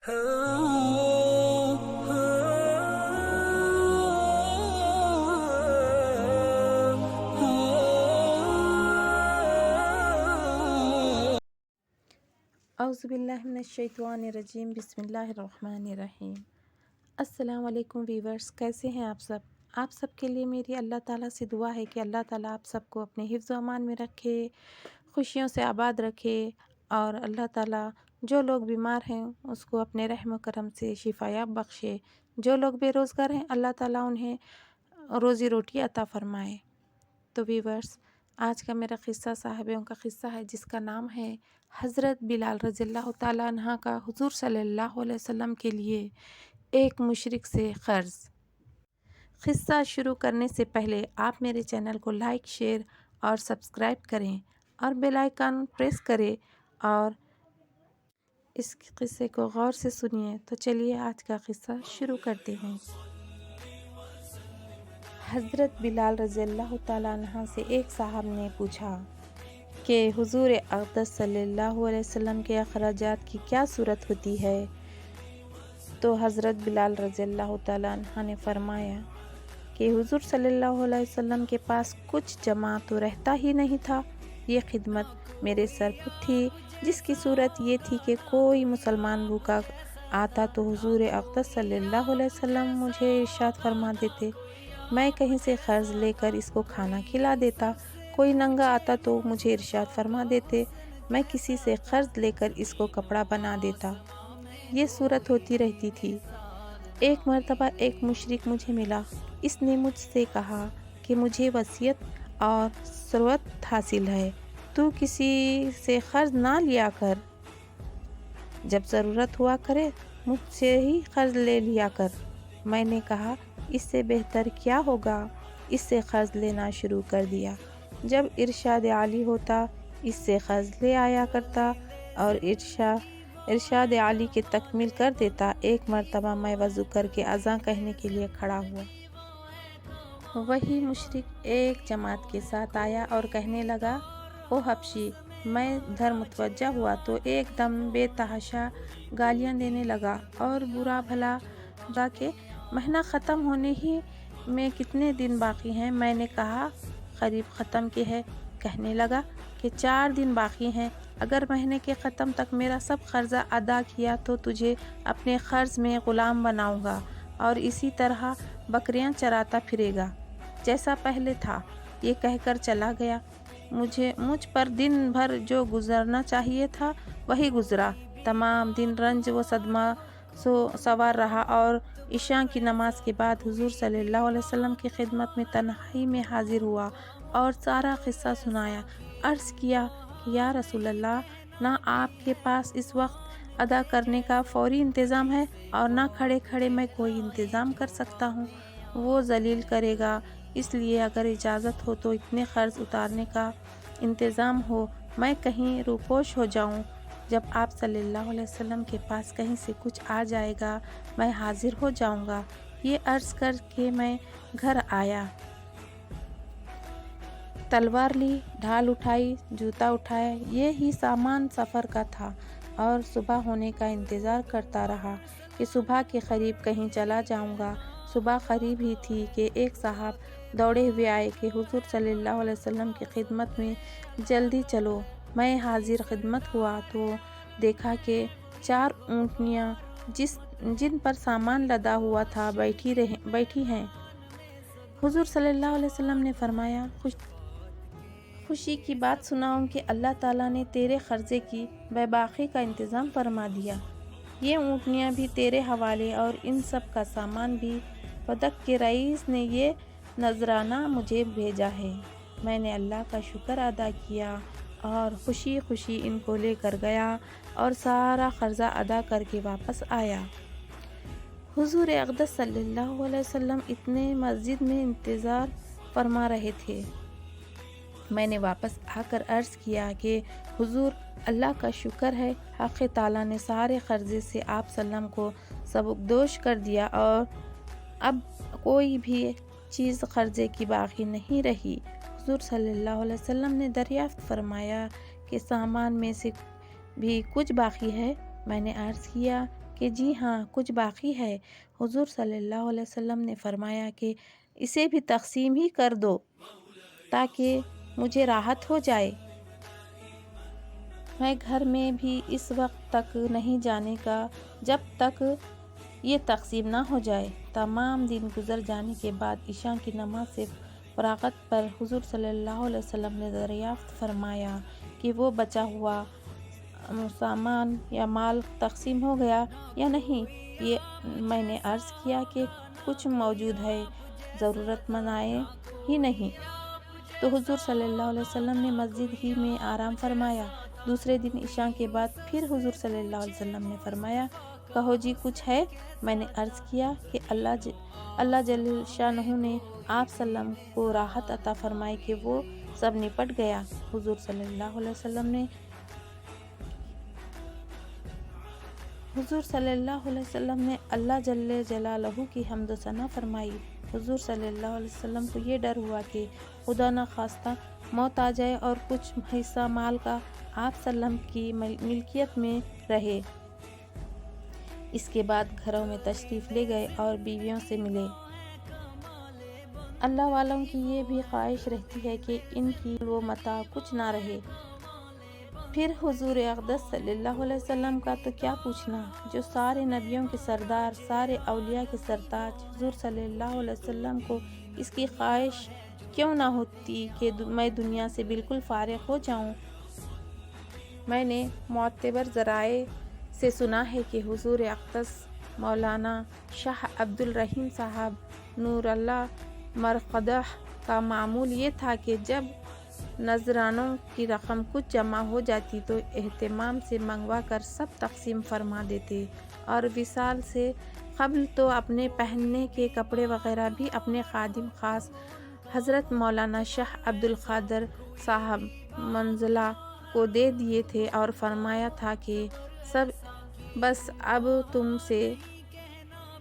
اعوذ باللہ من الشیطان الرجیم، بسم اللہ الرحمن الرحیم۔ السلام علیکم ویورز، کیسے ہیں آپ سب؟ آپ سب کے لیے میری اللہ تعالیٰ سے دعا ہے کہ اللہ تعالیٰ آپ سب کو اپنے حفظ و امان میں رکھے، خوشیوں سے آباد رکھے، اور اللہ تعالیٰ جو لوگ بیمار ہیں اس کو اپنے رحم و کرم سے شفا یاب بخشے، جو لوگ بے روزگار ہیں اللہ تعالیٰ انہیں روزی روٹی عطا فرمائے۔ تو ویورز، آج کا میرا قصہ صحابیوں کا قصہ ہے، جس کا نام ہے حضرت بلال رضی اللہ تعالیٰ عنہ کا حضور صلی اللہ علیہ وسلم کے لیے ایک مشرک سے قرض۔ قصہ شروع کرنے سے پہلے آپ میرے چینل کو لائک، شیئر اور سبسکرائب کریں اور بیل آئیکن پریس کریں اور اس قصے کو غور سے سنیے۔ تو چلیے آج کا قصہ شروع کرتے ہیں۔ حضرت بلال رضی اللہ تعالیٰ عنہ سے ایک صاحب نے پوچھا کہ حضور اقدس صلی اللہ علیہ وسلم کے اخراجات کی کیا صورت ہوتی ہے؟ تو حضرت بلال رضی اللہ تعالیٰ عنہ نے فرمایا کہ حضور صلی اللہ علیہ وسلم کے پاس کچھ جمع تو رہتا ہی نہیں تھا، یہ خدمت میرے سر پر تھی، جس کی صورت یہ تھی کہ کوئی مسلمان بھوکا آتا تو حضور اقدس صلی اللہ علیہ وسلم مجھے ارشاد فرما دیتے، میں کہیں سے قرض لے کر اس کو کھانا کھلا دیتا۔ کوئی ننگا آتا تو مجھے ارشاد فرما دیتے، میں کسی سے قرض لے کر اس کو کپڑا بنا دیتا۔ یہ صورت ہوتی رہتی تھی۔ ایک مرتبہ ایک مشرک مجھے ملا، اس نے مجھ سے کہا کہ مجھے وصیت اور ثروت حاصل ہے، تو کسی سے قرض نہ لیا کر، جب ضرورت ہوا کرے مجھ سے ہی قرض لے لیا کر۔ میں نے کہا اس سے بہتر کیا ہوگا، اس سے قرض لینا شروع کر دیا۔ جب ارشاد عالی ہوتا اس سے قرض لے آیا کرتا اور ارشاد عالی کے تکمیل کر دیتا۔ ایک مرتبہ میں وضو کر کے اذان کہنے کے لیے کھڑا ہوا، وہی مشرک ایک جماعت کے ساتھ آیا اور کہنے لگا، او حبشی! میں ادھر متوجہ ہوا تو ایک دم بے تحاشا گالیاں دینے لگا اور برا بھلا کہ مہینہ ختم ہونے ہی میں کتنے دن باقی ہیں؟ میں نے کہا قریب ختم کے ہے۔ کہنے لگا کہ 4 دن باقی ہیں، اگر مہینے کے ختم تک میرا سب قرضہ ادا کیا تو تجھے اپنے قرض میں غلام بناؤں گا اور اسی طرح بکریاں چراتا پھرے گا جیسا پہلے تھا۔ یہ کہہ کر چلا گیا۔ مجھ پر دن بھر جو گزرنا چاہیے تھا وہی گزرا۔ تمام دن رنج و صدمہ سوار رہا اور عشاء کی نماز کے بعد حضور صلی اللہ علیہ وسلم کی خدمت میں تنہائی میں حاضر ہوا اور سارا قصہ سنایا۔ عرض کیا کہ یا رسول اللہ، نہ آپ کے پاس اس وقت ادا کرنے کا فوری انتظام ہے اور نہ کھڑے کھڑے میں کوئی انتظام کر سکتا ہوں، وہ ذلیل کرے گا، اس لیے اگر اجازت ہو تو اتنے قرض اتارنے کا انتظام ہو، میں کہیں روپوش ہو جاؤں۔ جب آپ صلی اللہ علیہ وسلم کے پاس کہیں سے کچھ آ جائے گا میں حاضر ہو جاؤں گا۔ یہ عرض کر کے میں گھر آیا، تلوار لی، ڈھال اٹھائی، جوتا اٹھایا، یہی سامان سفر کا تھا، اور صبح ہونے کا انتظار کرتا رہا کہ صبح کے قریب کہیں چلا جاؤں گا۔ صبح قریب ہی تھی کہ ایک صاحب دوڑے ہوئے آئے کہ حضور صلی اللہ علیہ وسلم کی خدمت میں جلدی چلو۔ میں حاضر خدمت ہوا تو دیکھا کہ 4 اونٹنیاں جن پر سامان لدا ہوا تھا بیٹھی ہیں۔ حضور صلی اللہ علیہ وسلم نے فرمایا، خوشی کی بات سناؤں کہ اللہ تعالیٰ نے تیرے قرضے کی بے باقی کا انتظام فرما دیا۔ یہ اونٹنیاں بھی تیرے حوالے اور ان سب کا سامان بھی۔ فدق کے رئیس نے یہ نذرانہ مجھے بھیجا ہے۔ میں نے اللہ کا شکر ادا کیا اور خوشی خوشی ان کو لے کر گیا اور سارا قرضہ ادا کر کے واپس آیا۔ حضور اقدس صلی اللہ علیہ وسلم اتنے مسجد میں انتظار فرما رہے تھے۔ میں نے واپس آ کر عرض کیا کہ حضور، اللہ کا شکر ہے، حق تعالیٰ نے سارے قرضے سے آپ سلم کو سبکدوش کر دیا اور اب کوئی بھی چیز قرضے کی باقی نہیں رہی۔ حضور صلی اللہ علیہ وسلم نے دریافت فرمایا کہ سامان میں سے بھی کچھ باقی ہے؟ میں نے عرض کیا کہ جی ہاں کچھ باقی ہے۔ حضور صلی اللہ علیہ وسلم نے فرمایا کہ اسے بھی تقسیم ہی کر دو تاکہ مجھے راحت ہو جائے۔ میں گھر میں بھی اس وقت تک نہیں جانے کا جب تک یہ تقسیم نہ ہو جائے۔ تمام دن گزر جانے کے بعد عشاء کی نماز سے فراغت پر حضور صلی اللہ علیہ وسلم نے دریافت فرمایا کہ وہ بچا ہوا سامان یا مال تقسیم ہو گیا یا نہیں۔ میں نے عرض کیا کہ کچھ موجود ہے، ضرورت مند آئے ہی نہیں۔ تو حضور صلی اللہ علیہ وسلم نے مسجد ہی میں آرام فرمایا۔ دوسرے دن عشاء کے بعد پھر حضور صلی اللہ علیہ وسلم نے فرمایا، کہو جی کچھ ہے؟ میں نے عرض کیا کہ اللہ جل شانہ نے آپ سلم کو راحت عطا فرمائی کہ وہ سب نپٹ گیا۔ حضور صلی اللہ علیہ وسلم نے اللہ جل جلالہ کی حمد و ثنا فرمائی۔ حضور صلی اللہ علیہ وسلم کو یہ ڈر ہوا کہ خدا نخواستہ موت آ جائے اور کچھ حصہ مال کا آپ سلم کی ملکیت میں رہے۔ اس کے بعد گھروں میں تشریف لے گئے اور بیویوں سے ملے۔ اللہ والوں کی یہ بھی خواہش رہتی ہے کہ ان کی و متاع کچھ نہ رہے۔ پھر حضور اقدس صلی اللہ علیہ وسلم کا تو کیا پوچھنا، جو سارے نبیوں کے سردار، سارے اولیاء کے سرتاج۔ حضور صلی اللہ علیہ وسلم کو اس کی خواہش کیوں نہ ہوتی کہ میں دنیا سے بالکل فارغ ہو جاؤں۔ میں نے معتبر ذرائع سے سنا ہے کہ حضور اقدس مولانا شاہ عبد الرحیم صاحب نور اللہ مرقدہ کا معمول یہ تھا کہ جب نذرانوں کی رقم کچھ جمع ہو جاتی تو اہتمام سے منگوا کر سب تقسیم فرما دیتے، اور وصال سے قبل تو اپنے پہننے کے کپڑے وغیرہ بھی اپنے خادم خاص حضرت مولانا شاہ عبد القادر صاحب منزلہ کو دے دیے تھے اور فرمایا تھا کہ سب بس اب تم سے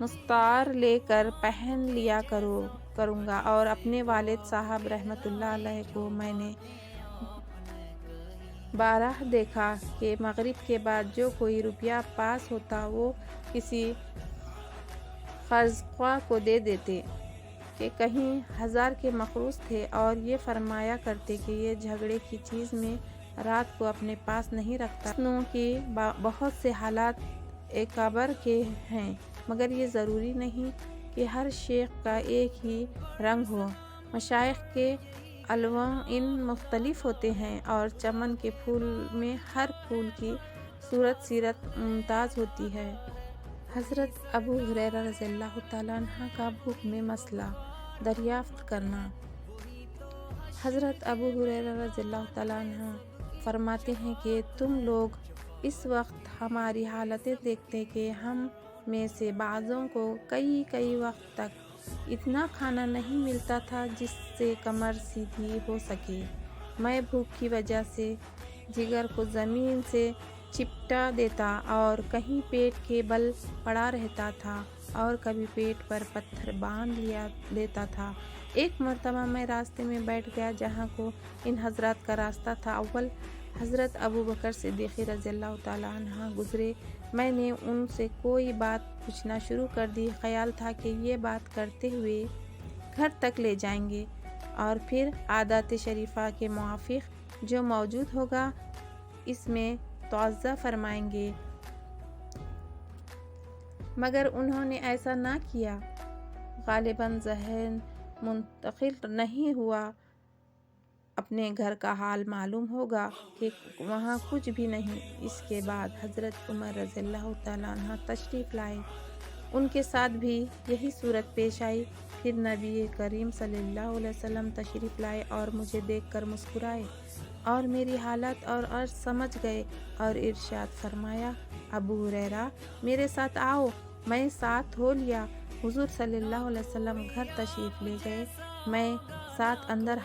مستعار لے کر پہن لیا کروں گا۔ اور اپنے والد صاحب رحمۃ اللہ علیہ کو میں نے بارہا دیکھا کہ مغرب کے بعد جو کوئی روپیہ پاس ہوتا وہ کسی قرضخواہ کو دے دیتے کہ کہیں ہزار کے مقروض تھے، اور یہ فرمایا کرتے کہ یہ جھگڑے کی چیز میں رات کو اپنے پاس نہیں رکھتا۔ نو کی بہت سے حالات اکابر کے ہیں، مگر یہ ضروری نہیں کہ ہر شیخ کا ایک ہی رنگ ہو۔ مشائخ کے الوان مختلف ہوتے ہیں، اور چمن کے پھول میں ہر پھول کی صورت سیرت ممتاز ہوتی ہے۔ حضرت ابو ہریرہ رضی اللہ تعالیٰ عنہ کا بھوک میں مسئلہ دریافت کرنا۔ حضرت ابو ہریرہ رضی اللہ تعالیٰ عنہ فرماتے ہیں کہ تم لوگ اس وقت ہماری حالتیں دیکھتے کہ ہم میں سے بعضوں کو کئی وقت تک اتنا کھانا نہیں ملتا تھا جس سے کمر سیدھی ہو سکے۔ میں بھوک کی وجہ سے جگر کو زمین سے چپٹا دیتا اور کہیں پیٹ کے بل پڑا رہتا تھا اور کبھی پیٹ پر پتھر باندھ لیتا تھا۔ ایک مرتبہ میں راستے میں بیٹھ گیا جہاں کو ان حضرات کا راستہ تھا۔ اول حضرت ابو بکر صدیق رضی اللہ تعالیٰ عنہ گزرے۔ میں نے ان سے کوئی بات پوچھنا شروع کر دی۔ خیال تھا کہ یہ بات کرتے ہوئے گھر تک لے جائیں گے اور پھر عادات شریفہ کے موافق جو موجود ہوگا اس میں توضیع فرمائیں گے، مگر انہوں نے ایسا نہ کیا۔ غالباً ذہن منتقل نہیں ہوا۔ اپنے گھر کا حال معلوم ہوگا کہ وہاں کچھ بھی نہیں۔ اس کے بعد حضرت عمر رضی اللہ تعالیٰ عنہ تشریف لائے، ان کے ساتھ بھی یہی صورت پیش آئی۔ پھر نبی کریم صلی اللہ علیہ وسلم تشریف لائے اور مجھے دیکھ کر مسکرائے اور میری حالت اور عرض سمجھ گئے اور ارشاد فرمایا، ابو ہریرہ میرے ساتھ آؤ۔ میں ساتھ ہو لیا۔ حضور صلی اللہ علیہ وسلم گھر تشریف لے گئے۔ میں ساتھ اندر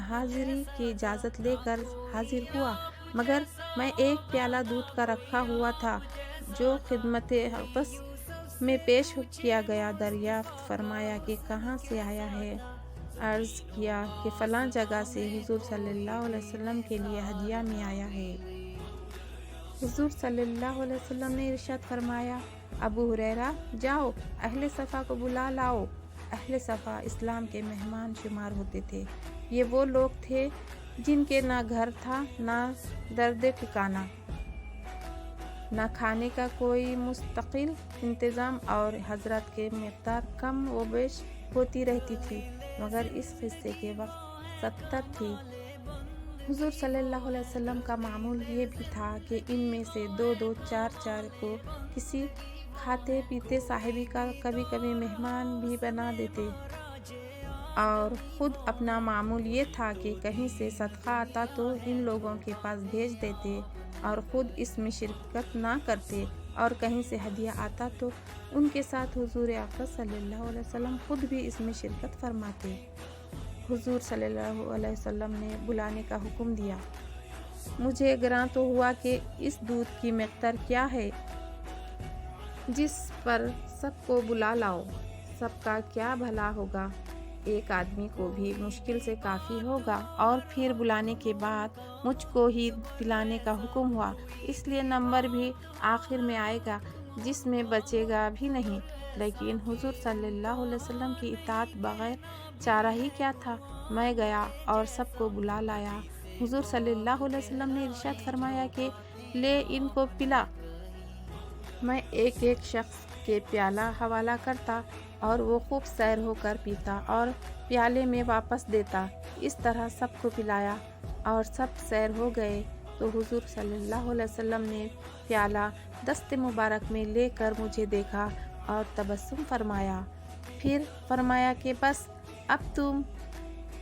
حاضری کی اجازت لے کر حاضر ہوا، مگر میں ایک پیالہ دودھ کا رکھا ہوا تھا جو خدمت اقدس میں پیش کیا گیا۔ دریافت فرمایا کہ کہاں سے آیا ہے؟ عرض کیا کہ فلاں جگہ سے حضور صلی اللہ علیہ وسلم کے لیے ہدیہ میں آیا ہے۔ حضور صلی اللہ علیہ وسلم نے ارشاد فرمایا، ابو ہریرہ جاؤ اہل صفا کو بلا لاؤ۔ اہل صفا اسلام کے مہمان شمار ہوتے تھے۔ یہ وہ لوگ تھے جن کے نہ گھر تھا، نہ درد ٹھکانہ، نہ کھانے کا کوئی مستقل انتظام، اور حضرت کے مقدار کم و بیش ہوتی رہتی تھی، مگر اس قصے کے وقت 70 تھی۔ حضور صلی اللہ علیہ وسلم کا معمول یہ بھی تھا کہ ان میں سے 2 4 کو کسی کھاتے پیتے صحابی کا کبھی کبھی مہمان بھی بنا دیتے، اور خود اپنا معمول یہ تھا کہ کہیں سے صدقہ آتا تو ان لوگوں کے پاس بھیج دیتے اور خود اس میں شرکت نہ کرتے، اور کہیں سے ہدیہ آتا تو ان کے ساتھ حضور اقدس صلی اللہ علیہ وسلم خود بھی اس میں شرکت فرماتے۔ حضور صلی اللہ علیہ وسلم نے بلانے کا حکم دیا۔ مجھے گراں تو ہوا کہ اس دودھ کی مقدار کیا ہے جس پر سب کو بلا لاؤ، سب کا کیا بھلا ہوگا، ایک آدمی کو بھی مشکل سے کافی ہوگا، اور پھر بلانے کے بعد مجھ کو ہی پلانے کا حکم ہوا، اس لیے نمبر بھی آخر میں آئے گا جس میں بچے گا بھی نہیں۔ لیکن حضور صلی اللہ علیہ وسلم کی اطاعت بغیر چارہ ہی کیا تھا، میں گیا اور سب کو بلا لایا۔ حضور صلی اللہ علیہ وسلم نے ارشاد فرمایا کہ لے ان کو پلا۔ میں ایک ایک شخص کے پیالہ حوالہ کرتا اور وہ خوب سیر ہو کر پیتا اور پیالے میں واپس دیتا۔ اس طرح سب کو پلایا اور سب سیر ہو گئے تو حضور صلی اللہ علیہ وسلم نے پیالہ دست مبارک میں لے کر مجھے دیکھا اور تبسم فرمایا، پھر فرمایا کہ بس اب تم،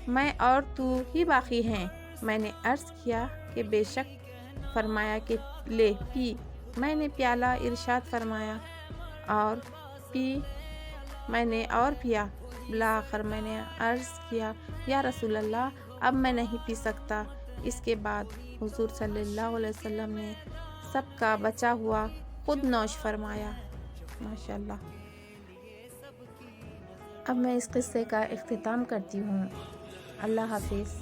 میں اور تو ہی باقی ہیں۔ میں نے عرض کیا کہ بے شک۔ فرمایا کہ لے پی۔ میں نے پیالہ ارشاد فرمایا اور پی۔ میں نے اور پیا۔ بالآخر میں نے عرض کیا یا رسول اللہ اب میں نہیں پی سکتا۔ اس کے بعد حضور صلی اللہ علیہ وسلم نے سب کا بچا ہوا خود نوش فرمایا۔ ماشاءاللہ۔ اب میں اس قصے کا اختتام کرتی ہوں۔ اللہ حافظ۔